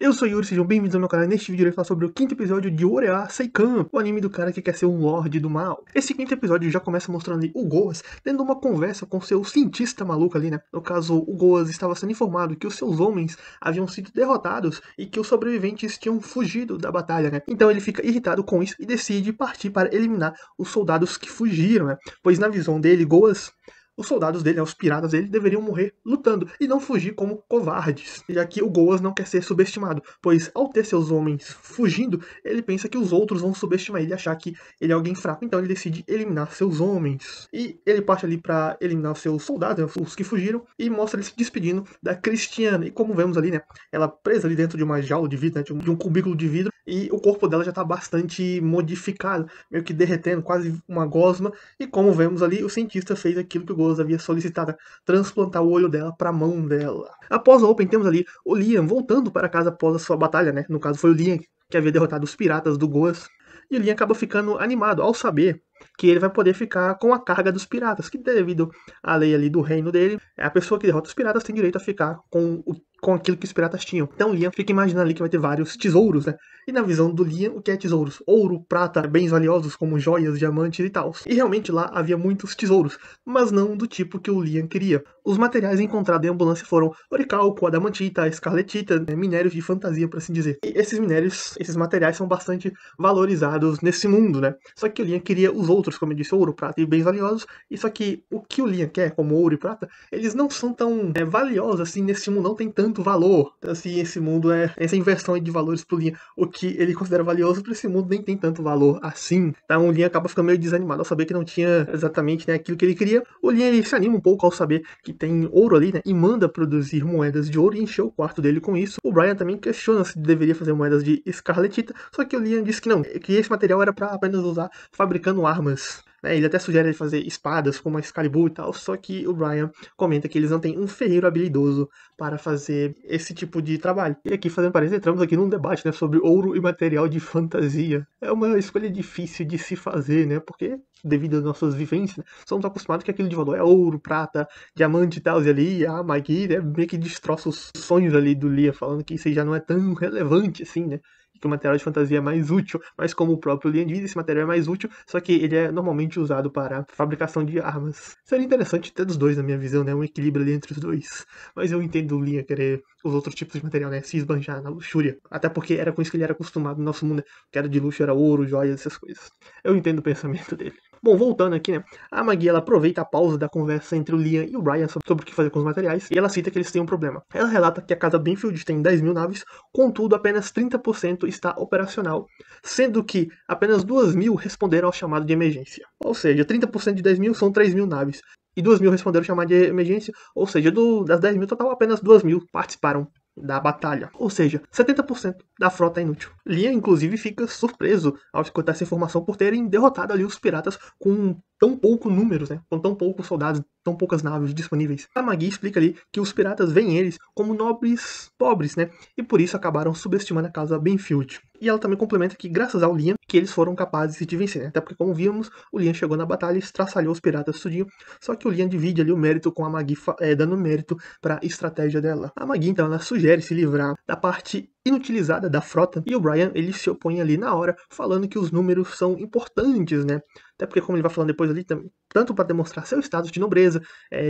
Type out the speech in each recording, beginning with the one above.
Eu sou Yuri, sejam bem-vindos ao meu canal. Neste vídeo eu irei falar sobre o quinto episódio de Orea Seikan, o anime do cara que quer ser um Lorde do Mal. Esse quinto episódio já começa mostrando ali o Goas tendo uma conversa com seu cientista maluco ali, né? No caso, o Goas estava sendo informado que os seus homens haviam sido derrotados e que os sobreviventes tinham fugido da batalha, né? Então ele fica irritado com isso e decide partir para eliminar os soldados que fugiram, né? Pois na visão dele, Goas, os soldados dele, os piratas dele, deveriam morrer lutando e não fugir como covardes, já que o Goas não quer ser subestimado, pois ao ter seus homens fugindo, ele pensa que os outros vão subestimar ele e achar que ele é alguém fraco, então ele decide eliminar seus homens. E ele parte ali para eliminar os seus soldados, os que fugiram, e mostra ele se despedindo da Cristiana. E como vemos ali, né, ela presa ali dentro de uma jaula de vidro, né, de um cubículo de vidro, e o corpo dela já está bastante modificado, meio que derretendo, quase uma gosma. E como vemos ali, o cientista fez aquilo que o Goas havia solicitado, transplantar o olho dela para a mão dela. Após a Open, temos ali o Liam voltando para casa após a sua batalha, né? No caso foi o Liam que havia derrotado os piratas do Goas. E o Liam acaba ficando animado ao saber que ele vai poder ficar com a carga dos piratas, que devido à lei ali do reino dele, a pessoa que derrota os piratas tem direito a ficar com aquilo que os piratas tinham. Então o Liam fica imaginando ali que vai ter vários tesouros, né? E na visão do Liam, o que é tesouros? Ouro, prata, bens valiosos como joias, diamantes e tal. E realmente lá havia muitos tesouros, mas não do tipo que o Liam queria. Os materiais encontrados em ambulância foram oricalco, adamantita, escarletita, né? Minérios de fantasia, por assim dizer. E esses minérios, esses materiais são bastante valorizados nesse mundo, né? Só que o Liam queria os outros, como eu disse, ouro, prata e bens valiosos. E só que o que o Liam quer, como ouro e prata, eles não são tão valiosos assim nesse mundo, não tem tanto valor. Então, assim, esse mundo é essa inversão de valores pro Liam. O que ele considera valioso para esse mundo nem tem tanto valor assim. Então o Liam acaba ficando meio desanimado ao saber que não tinha exatamente, né, aquilo que ele queria. O Liam ele se anima um pouco ao saber que tem ouro ali, né, e manda produzir moedas de ouro e encher o quarto dele com isso. O Brian também questiona se deveria fazer moedas de escarletita, só que o Liam disse que não, que esse material era para apenas usar fabricando armas. Ele até sugere ele fazer espadas como a Excalibur e tal, só que o Brian comenta que eles não têm um ferreiro habilidoso para fazer esse tipo de trabalho. E aqui, fazendo parênteses, entramos aqui num debate, né, sobre ouro e material de fantasia. É uma escolha difícil de se fazer, né, porque devido às nossas vivências, né, somos acostumados que aquilo de valor é ouro, prata, diamante e tal, e ali a Maggie, né, meio que destroça os sonhos ali do Lia, falando que isso já não é tão relevante assim, né, que o material de fantasia é mais útil, mas como o próprio Liam diz, esse material é mais útil, só que ele é normalmente usado para fabricação de armas. Seria interessante ter dos dois, na minha visão, né? Um equilíbrio ali entre os dois. Mas eu entendo o Liam querer os outros tipos de material, né? Se esbanjar na luxúria. Até porque era com isso que ele era acostumado no nosso mundo, né? Que era de luxo, era ouro, joias, essas coisas. Eu entendo o pensamento dele. Bom, voltando aqui, né? A Maggie, ela aproveita a pausa da conversa entre o Liam e o Brian sobre o que fazer com os materiais, e ela cita que eles têm um problema. Ela relata que a casa Benfield tem 10 mil naves, contudo apenas 30% está operacional, sendo que apenas 2 mil responderam ao chamado de emergência. Ou seja, 30% de 10 mil são 3 mil naves. E 2 mil responderam ao chamado de emergência, ou seja, das 10 mil total, apenas 2 mil participaram da batalha. Ou seja, 70% da frota é inútil. Liam, inclusive, fica surpreso ao escutar essa informação por terem derrotado ali os piratas com tão pouco números, né? Com tão poucos soldados, tão poucas naves disponíveis. A Maggie explica ali que os piratas veem eles como nobres pobres, né? E por isso acabaram subestimando a casa Benfield. E ela também complementa que, graças ao Liam, que eles foram capazes de vencer, né? Até porque, como vimos, o Liam chegou na batalha e estraçalhou os piratas tudinho. Só que o Liam divide ali o mérito com a Maggie, dando mérito para a estratégia dela. A Maggie, então, ela sugere se livrar da parte inutilizada da frota, e o Brian, ele se opõe ali na hora, falando que os números são importantes, né? Até porque, como ele vai falando depois ali, tanto para demonstrar seu status de nobreza,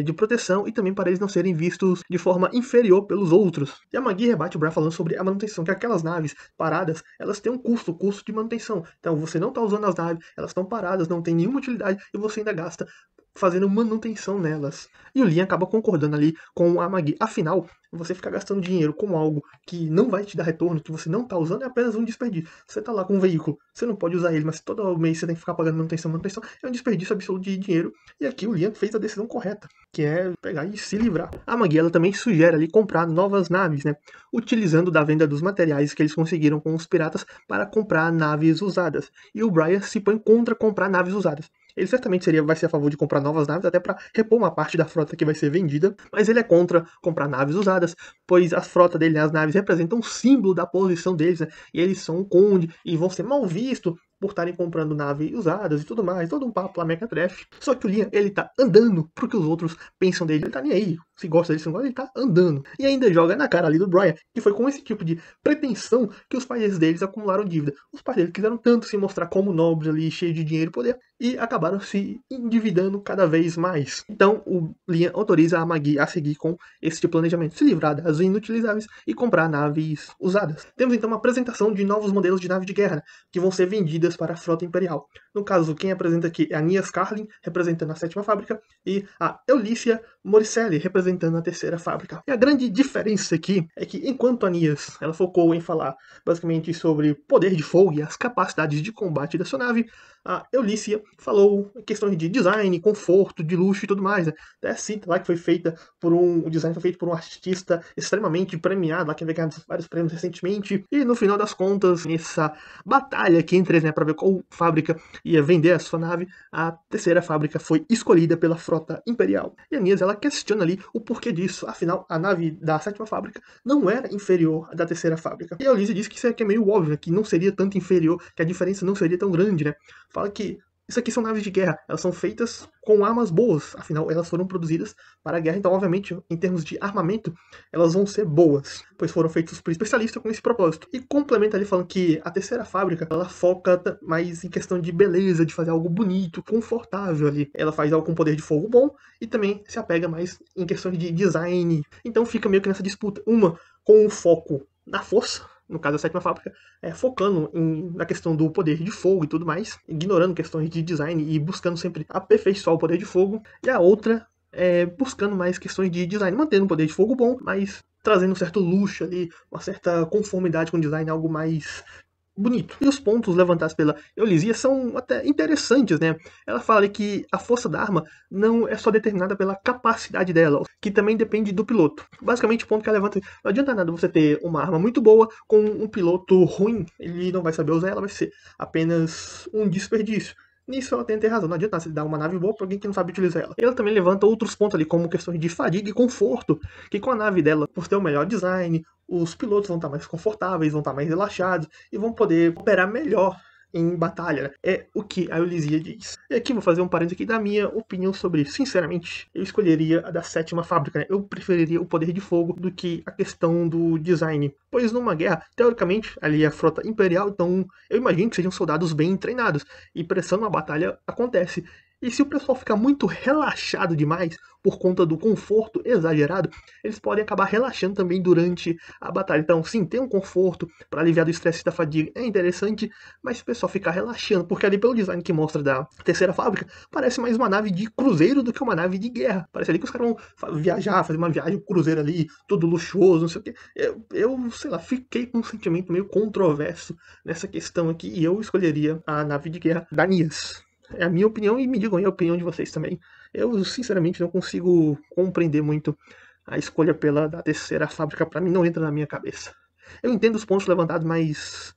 de proteção, e também para eles não serem vistos de forma inferior pelos outros. E a Maggie rebate o Brian falando sobre a manutenção, que aquelas naves paradas, elas têm um custo de manutenção. Então você não está usando as naves, elas estão paradas, não tem nenhuma utilidade, e você ainda gasta fazendo manutenção nelas. E o Liam acaba concordando ali com a Maggie. Afinal, você ficar gastando dinheiro com algo que não vai te dar retorno, que você não está usando, é apenas um desperdício. Você está lá com um veículo, você não pode usar ele, mas todo mês você tem que ficar pagando manutenção, é um desperdício absoluto de dinheiro. E aqui o Liam fez a decisão correta, que é pegar e se livrar. A Maggie, ela também sugere ali comprar novas naves, né? Utilizando da venda dos materiais que eles conseguiram com os piratas para comprar naves usadas. E o Brian se põe contra comprar naves usadas. Ele certamente vai ser a favor de comprar novas naves, até para repor uma parte da frota que vai ser vendida, mas ele é contra comprar naves usadas, pois a frota dele, as naves, representam um símbolo da posição deles, né? E eles são um conde e vão ser mal vistos por estarem comprando naves usadas e tudo mais, todo um papo lá mequetrefe. Só que o Liam, ele tá andando porque os outros pensam dele, ele tá nem aí, se gosta dele, se não gosta, ele tá andando. E ainda joga na cara ali do Brian, que foi com esse tipo de pretensão que os pais deles acumularam dívida. Os pais dele quiseram tanto se mostrar como nobres ali, cheios de dinheiro e poder, e acabaram se endividando cada vez mais. Então o Liam autoriza a Maggie a seguir com esse tipo de planejamento, se livrar das inutilizáveis e comprar naves usadas. Temos então uma apresentação de novos modelos de nave de guerra, né, que vão ser vendidas para a frota imperial. No caso, quem apresenta aqui é a Nia Carlin, representando a 7ª fábrica, e a Eulícia Moricelli, representando a 3ª fábrica. E a grande diferença aqui é que, enquanto a Nias ela focou em falar basicamente sobre poder de fogo e as capacidades de combate da sua nave, a Eulícia falou questões de design, conforto, de luxo e tudo mais. Né? Até cita lá que foi feita por o design foi feito por um artista extremamente premiado, lá que havia ganhado vários prêmios recentemente. E no final das contas, nessa batalha aqui entre eles, né, para ver qual fábrica ia vender a sua nave, a 3ª fábrica foi escolhida pela frota imperial. E a Nias ela questiona ali o porquê disso. Afinal, a nave da 7ª fábrica não era inferior à da 3ª fábrica. E a Eulícia diz que isso aqui é meio óbvio, né, que não seria tanto inferior, que a diferença não seria tão grande, né? Fala que isso aqui são naves de guerra, elas são feitas com armas boas, afinal elas foram produzidas para a guerra, então obviamente em termos de armamento elas vão ser boas, pois foram feitas por especialistas com esse propósito. E complementa ali falando que a 3ª fábrica ela foca mais em questão de beleza, de fazer algo bonito, confortável ali. Ela faz algo com poder de fogo bom e também se apega mais em questões de design. Então fica meio que nessa disputa, uma com o foco na força, no caso da 7ª fábrica, focando na questão do poder de fogo e tudo mais, ignorando questões de design e buscando sempre aperfeiçoar o poder de fogo, e a outra buscando mais questões de design, mantendo um poder de fogo bom, mas trazendo um certo luxo ali, uma certa conformidade com o design, algo mais bonito. E os pontos levantados pela Eulísia são até interessantes, né? Ela fala que a força da arma não é só determinada pela capacidade dela, que também depende do piloto. Basicamente, o ponto que ela levanta, não adianta nada você ter uma arma muito boa com um piloto ruim, ele não vai saber usar ela, vai ser apenas um desperdício. Nisso ela tem razão, não adianta você dar uma nave boa para alguém que não sabe utilizar ela. Ela também levanta outros pontos ali, como questões de fadiga e conforto, que com a nave dela, por ter o melhor design, os pilotos vão estar mais confortáveis, vão estar mais relaxados e vão poder operar melhor em batalha, né? É o que a Eulísia diz. E aqui vou fazer um parênteses aqui da minha opinião sobre isso. Sinceramente, eu escolheria a da 7ª fábrica, né? Eu preferiria o poder de fogo do que a questão do design. Pois numa guerra, teoricamente, ali é a frota imperial, então eu imagino que sejam soldados bem treinados. E pressão na batalha acontece. E se o pessoal ficar muito relaxado demais por conta do conforto exagerado, eles podem acabar relaxando também durante a batalha. Então, sim, ter um conforto para aliviar do estresse e da fadiga é interessante, mas se o pessoal ficar relaxando, porque ali pelo design que mostra da 3ª fábrica, parece mais uma nave de cruzeiro do que uma nave de guerra. Parece ali que os caras vão viajar, fazer uma viagem, um cruzeiro ali, todo luxuoso, não sei o quê. Eu sei lá, fiquei com um sentimento meio controverso nessa questão aqui, e eu escolheria a nave de guerra da Nias. É a minha opinião e me digam aí a opinião de vocês também. Eu, sinceramente, não consigo compreender muito a escolha pela da 3ª fábrica. Pra mim, não entra na minha cabeça. Eu entendo os pontos levantados, mas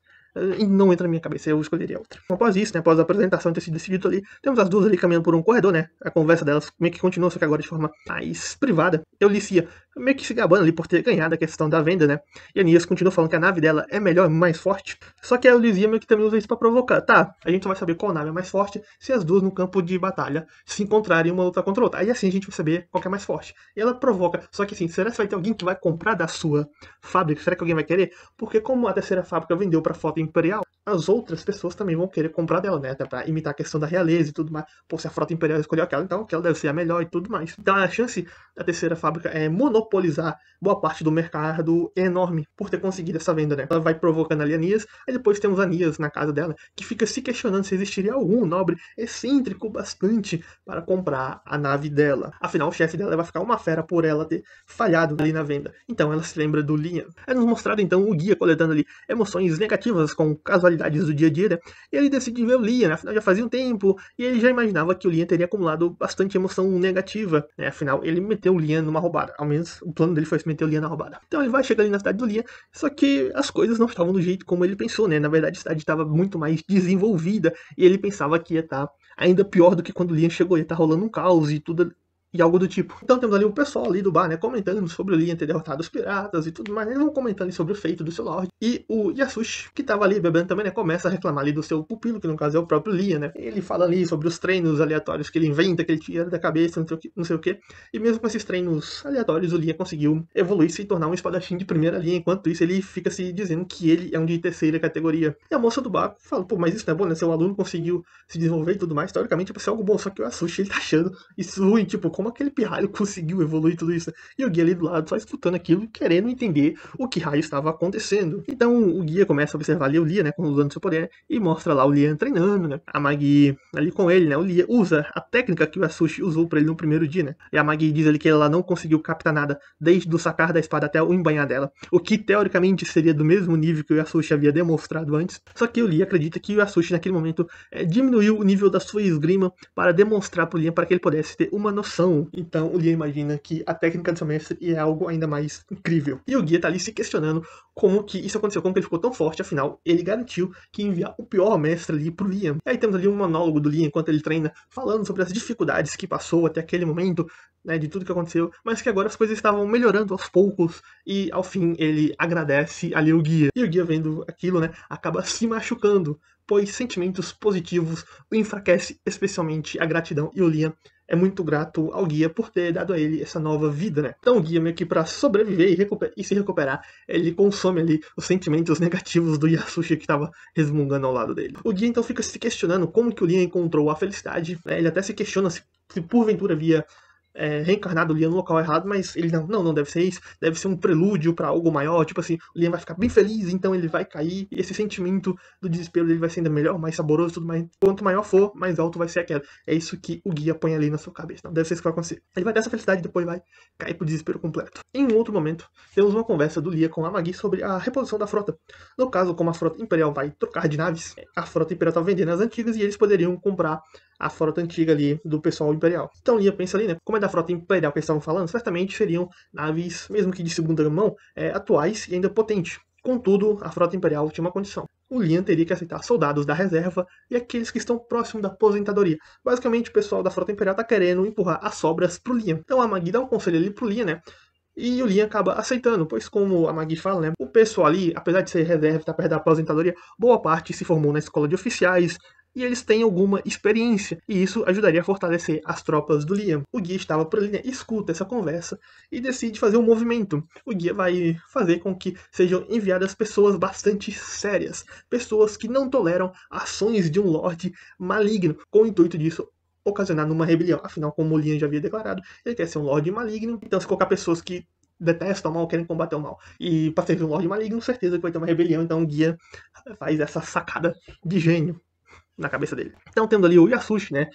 não entra na minha cabeça, eu escolheria outra. Após isso, né, após a apresentação ter sido decidido ali, temos as duas ali caminhando por um corredor, né? A conversa delas meio que continua, só que agora de forma mais privada. Eulícia meio que se gabando ali por ter ganhado a questão da venda, né? E a Nias continua falando que a nave dela é melhor, mais forte. Só que a Eulísia meio que também usa isso pra provocar. Tá, a gente só vai saber qual nave é mais forte se as duas no campo de batalha se encontrarem uma luta contra a outra. Aí assim a gente vai saber qual que é mais forte. E ela provoca. Só que assim, será que vai ter alguém que vai comprar da sua fábrica? Será que alguém vai querer? Porque como a 3ª fábrica vendeu pra frota imperial, as outras pessoas também vão querer comprar dela, né? Até pra imitar a questão da realeza e tudo mais. Pô, se a frota imperial escolheu aquela, então aquela deve ser a melhor e tudo mais. Então a chance da 3ª fábrica é monopolizar boa parte do mercado é enorme por ter conseguido essa venda, né? Ela vai provocando ali a Nias, aí depois temos a Nias na casa dela, que fica se questionando se existiria algum nobre excêntrico bastante para comprar a nave dela. Afinal, o chefe dela vai ficar uma fera por ela ter falhado ali na venda. Então ela se lembra do Liam. É nos mostrado então o guia coletando ali emoções negativas com casualidades do dia a dia, né? E ele decide ver o Liam, né? Afinal já fazia um tempo, e ele já imaginava que o Liam teria acumulado bastante emoção negativa, né? Afinal, ele meteu o Liam numa roubada. Ao menos o plano dele foi se meter o Liam na roubada. Então ele vai chegar ali na cidade do Liam, só que as coisas não estavam do jeito como ele pensou, né? Na verdade, a cidade estava muito mais desenvolvida, e ele pensava que ia estar ainda pior do que quando o Liam chegou, ia estar rolando um caos e tudo e algo do tipo. Então temos ali o pessoal ali do bar, né, comentando sobre o Liam ter derrotado os piratas e tudo mais, eles vão comentando ali sobre o feito do seu Lorde, e o Yasushi, que tava ali bebendo também, né, começa a reclamar ali do seu pupilo, que no caso é o próprio Liam, né, ele fala ali sobre os treinos aleatórios que ele inventa, que ele tira da cabeça, não sei o que, e mesmo com esses treinos aleatórios, o Liam conseguiu evoluir, se tornar um espadachim de primeira linha, enquanto isso ele fica se dizendo que ele é um de terceira categoria. E a moça do bar fala, pô, mas isso não é bom, né, seu aluno conseguiu se desenvolver e tudo mais, teoricamente é pra ser algo bom, só que o Yasushi, ele tá achando isso ruim, tipo, como aquele pirralho conseguiu evoluir tudo isso? E o guia ali do lado só escutando aquilo, querendo entender o que raio estava acontecendo. Então o guia começa a observar ali o Liam, né, usando seu poder, e mostra lá o Liam treinando, né, a Magi ali com ele, né, o Liam usa a técnica que o Yasushi usou pra ele no primeiro dia, né, e a Magi diz ali que ela não conseguiu captar nada desde o sacar da espada até o embanhar dela, o que teoricamente seria do mesmo nível que o Yasushi havia demonstrado antes, só que o Liam acredita que o Yasushi naquele momento diminuiu o nível da sua esgrima para demonstrar pro Liam para que ele pudesse ter uma noção. Então o Liam imagina que a técnica do seu mestre é algo ainda mais incrível. E o guia tá ali se questionando como que isso aconteceu, como que ele ficou tão forte, afinal, ele garantiu que ia enviar o pior mestre ali pro Liam. E aí temos ali um monólogo do Liam enquanto ele treina, falando sobre as dificuldades que passou até aquele momento, né, de tudo que aconteceu, mas que agora as coisas estavam melhorando aos poucos, e ao fim ele agradece ali o guia. E o guia vendo aquilo, né, acaba se machucando, pois sentimentos positivos o enfraquece, especialmente a gratidão, e o Liam é muito grato ao guia por ter dado a ele essa nova vida, né? Então o guia meio que para sobreviver e se recuperar, ele consome ali os sentimentos negativos do Yasushi que estava resmungando ao lado dele. O guia então fica se questionando como que o Liam encontrou a felicidade, né? Ele até se questiona se porventura havia reencarnado o Liam no local errado, mas ele não deve ser isso, deve ser um prelúdio pra algo maior, tipo assim, o Liam vai ficar bem feliz, então ele vai cair, e esse sentimento do desespero dele vai ser ainda melhor, mais saboroso e tudo mais. Quanto maior for, mais alto vai ser a queda. É isso que o guia põe ali na sua cabeça, não deve ser isso que vai acontecer. Ele vai ter essa felicidade e depois vai cair pro desespero completo. Em um outro momento, temos uma conversa do Liam com a Magi sobre a reposição da frota. No caso, como a frota imperial vai trocar de naves, a frota imperial tá vendendo as antigas e eles poderiam comprar a frota antiga ali do pessoal imperial. Então Liam pensa ali, né, como é da frota imperial que eles estavam falando, certamente seriam naves, mesmo que de segunda mão, atuais e ainda potentes. Contudo, a frota imperial tinha uma condição. O Liam teria que aceitar soldados da reserva e aqueles que estão próximos da aposentadoria. Basicamente, o pessoal da frota imperial tá querendo empurrar as sobras pro Liam. Então a Magi dá um conselho ali pro Liam, né, e o Liam acaba aceitando, pois como a Magi fala, né, o pessoal ali, apesar de ser reserva e estar perto da aposentadoria, boa parte se formou na escola de oficiais, e eles têm alguma experiência, e isso ajudaria a fortalecer as tropas do Liam. O guia estava por ali, né, escuta essa conversa e decide fazer um movimento. O guia vai fazer com que sejam enviadas pessoas bastante sérias, pessoas que não toleram ações de um Lorde maligno, com o intuito disso ocasionar numa rebelião. Afinal, como o Liam já havia declarado, ele quer ser um Lorde maligno, então se colocar pessoas que detestam o mal, querem combater o mal, e para ser um Lorde maligno, certeza que vai ter uma rebelião, então o guia faz essa sacada de gênio na cabeça dele. Então tendo ali o Yasushi, né,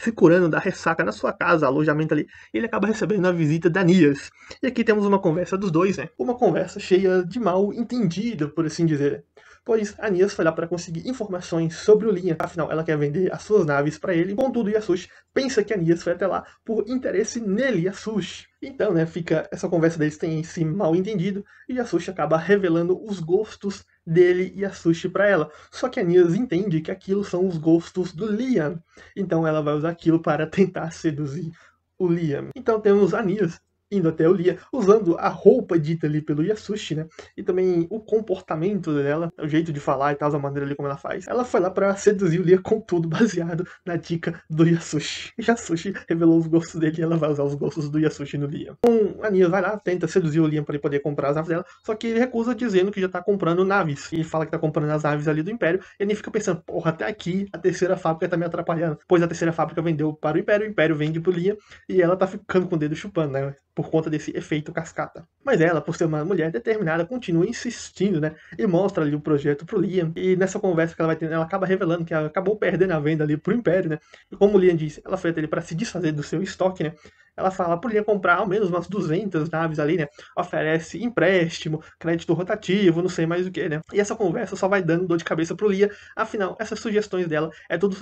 se curando da ressaca na sua casa, alojamento ali, ele acaba recebendo a visita da Nias. E aqui temos uma conversa dos dois, né, uma conversa cheia de mal entendido, por assim dizer. Pois a Nias foi lá para conseguir informações sobre o Liam, afinal ela quer vender as suas naves para ele, contudo o Yasushi pensa que a Nias foi até lá por interesse nele, Yasushi. Então, né, fica essa conversa deles tem esse mal entendido e Yasushi acaba revelando os gostos dele e Yasushi para ela. Só que a Nias entende que aquilo são os gostos do Liam. Então ela vai usar aquilo para tentar seduzir o Liam. Então temos a Nias indo até o Liam, usando a roupa dita ali pelo Yasushi, né? E também o comportamento dela, o jeito de falar e tal, a maneira ali como ela faz. Ela foi lá pra seduzir o Liam com tudo baseado na dica do Yasushi. O Yasushi revelou os gostos dele e ela vai usar os gostos do Yasushi no Liam. Então a Nia vai lá, tenta seduzir o Liam pra ele poder comprar as naves dela, só que ele recusa dizendo que já tá comprando naves. E fala que tá comprando as naves ali do Império, e ele fica pensando, porra, até aqui a terceira fábrica tá me atrapalhando. Pois a terceira fábrica vendeu para o Império vende pro Liam, e ela tá ficando com o dedo chupando, né? Por conta desse efeito cascata. Mas ela, por ser uma mulher determinada, continua insistindo, né? E mostra ali o projeto pro Liam. E nessa conversa que ela vai ter, ela acaba revelando que ela acabou perdendo a venda ali pro Império, né? E como o Liam disse, ela foi até ele para se desfazer do seu estoque, né? Ela fala pro Liam comprar ao menos umas 200 naves ali, né? Oferece empréstimo, crédito rotativo, não sei mais o que, né? E essa conversa só vai dando dor de cabeça pro Liam. Afinal, essas sugestões dela é tudo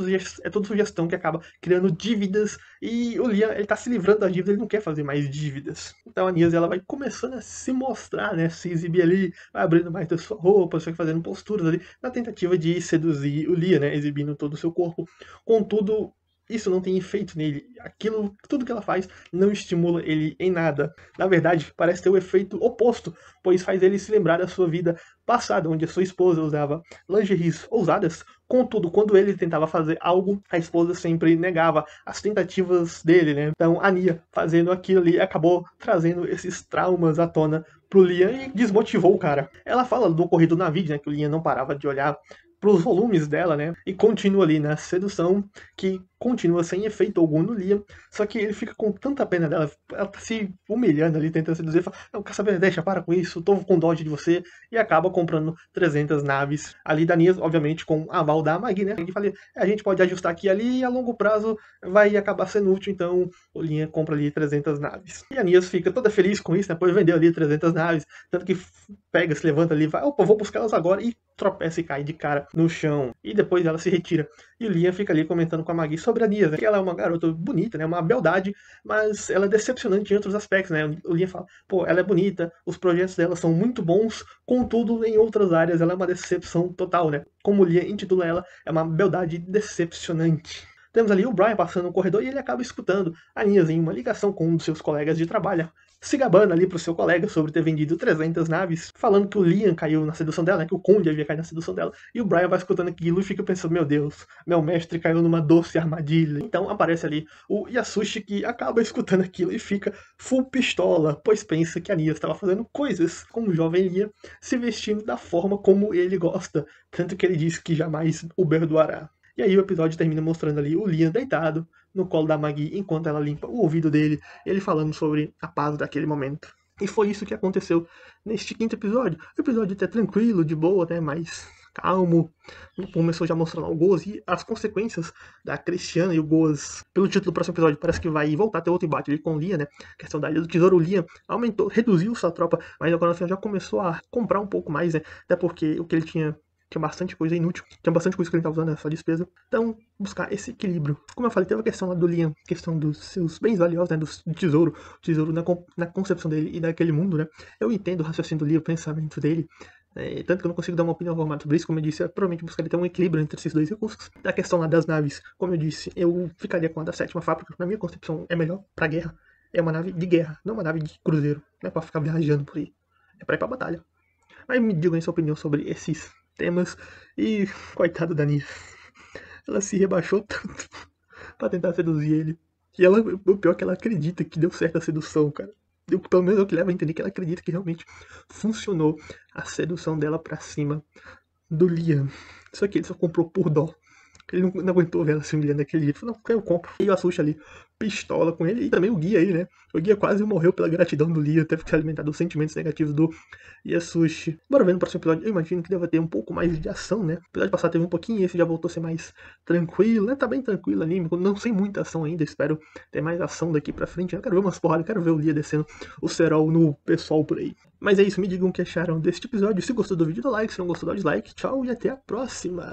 sugestão que acaba criando dívidas. E o Liam, ele tá se livrando da dívida, ele não quer fazer mais dívidas. Então a Nias, ela vai começando a se mostrar, né? Se exibir ali, vai abrindo mais da sua roupa, só que fazendo posturas ali, na tentativa de seduzir o Liam, né? Exibindo todo o seu corpo. Contudo, isso não tem efeito nele. Aquilo, tudo que ela faz não estimula ele em nada. Na verdade, parece ter o efeito oposto, pois faz ele se lembrar da sua vida passada, onde a sua esposa usava lingeries ousadas. Contudo, quando ele tentava fazer algo, a esposa sempre negava as tentativas dele, né? Então, a Nia, fazendo aquilo ali, acabou trazendo esses traumas à tona pro Liam e desmotivou o cara. Ela fala do ocorrido na vídeo, né? Que o Liam não parava de olhar pros volumes dela, né? E continua ali na sedução, que continua sem efeito algum no Liam, só que ele fica com tanta pena dela, ela tá se humilhando ali, tentando seduzir, fala, não, quer saber, deixa, para com isso, tô com dó de você, e acaba comprando 300 naves ali da Nia, obviamente com a aval da Maggie, né? E falei, a gente pode ajustar aqui e ali, e a longo prazo vai acabar sendo útil, então o Liam compra ali 300 naves. E a Nia fica toda feliz com isso, né? Pois vendeu ali 300 naves, tanto que pega, se levanta ali, vai, opa, vou buscar elas agora, e tropeça e cai de cara no chão. E depois ela se retira. E o Liam fica ali comentando com a Maggie sobre a Nia, né? Que ela é uma garota bonita, né? Uma beldade, mas ela é decepcionante em outros aspectos, né? O Liam fala, pô, ela é bonita, os projetos dela são muito bons, contudo, em outras áreas ela é uma decepção total, né? Como o Liam intitula ela, é uma beldade decepcionante. Temos ali o Brian passando no corredor e ele acaba escutando a Nia em uma ligação com um dos seus colegas de trabalho, se gabando ali pro seu colega sobre ter vendido 300 naves, falando que o Liam caiu na sedução dela, né, que o Conde havia caído na sedução dela, e o Brian vai escutando aquilo e fica pensando, meu Deus, meu mestre caiu numa doce armadilha. Então aparece ali o Yasushi, que acaba escutando aquilo e fica full pistola, pois pensa que a Nia estava fazendo coisas com o jovem Liam, se vestindo da forma como ele gosta, tanto que ele diz que jamais o perdoará. E aí o episódio termina mostrando ali o Liam deitado no colo da Maggie enquanto ela limpa o ouvido dele, ele falando sobre a paz daquele momento. E foi isso que aconteceu neste quinto episódio. O episódio até tranquilo, de boa, né, mais calmo. Começou já mostrando o Goz e as consequências da Cristiana e o Goz. Pelo título do próximo episódio, parece que vai voltar a ter outro embate ali com o Liam, né? A questão da Ilha do Tesouro, o Liam aumentou, reduziu sua tropa, mas agora no final já começou a comprar um pouco mais, né? Até porque o que ele tinha bastante coisa inútil, tinha bastante coisa que ele estava usando nessa despesa. Então, buscar esse equilíbrio. Como eu falei, teve a questão lá do Liam, questão dos seus bens valiosos, né, do tesouro, o tesouro na concepção dele e daquele mundo, né. Eu entendo o raciocínio do Liam, o pensamento dele, tanto que eu não consigo dar uma opinião formada sobre isso, como eu disse, é provavelmente buscaria ter um equilíbrio entre esses dois recursos. Da questão lá das naves, como eu disse, eu ficaria com a da sétima fábrica, na minha concepção é melhor pra guerra, é uma nave de guerra, não uma nave de cruzeiro, não é pra ficar viajando por aí, é pra ir pra batalha. Mas me digam aí sua opinião sobre esses temas. E coitado da Nia, ela se rebaixou tanto pra tentar seduzir ele. E ela, o pior é que ela acredita que deu certo a sedução, cara. Pelo menos é o que leva a entender que ela acredita que realmente funcionou a sedução dela pra cima do Liam. Só que ele só comprou por dó. Ele não aguentou ver ela se humilhando daquele jeito. Falou, não, eu compro. E o Yasushi ali, pistola com ele. E também o Guia aí, né? O Guia quase morreu pela gratidão do Liam. Teve que se alimentar dos sentimentos negativos do Yasushi. Bora ver no próximo episódio. Eu imagino que deva ter um pouco mais de ação, né? O episódio passado teve um pouquinho. Esse já voltou a ser mais tranquilo, né? Tá bem tranquilo ali. Não sem muita ação ainda. Espero ter mais ação daqui pra frente. Eu quero ver umas porradas. Quero ver o Liam descendo o cerol no pessoal por aí. Mas é isso. Me digam o que acharam deste episódio. Se gostou do vídeo, dá like. Se não gostou, dá dislike. Tchau e até a próxima.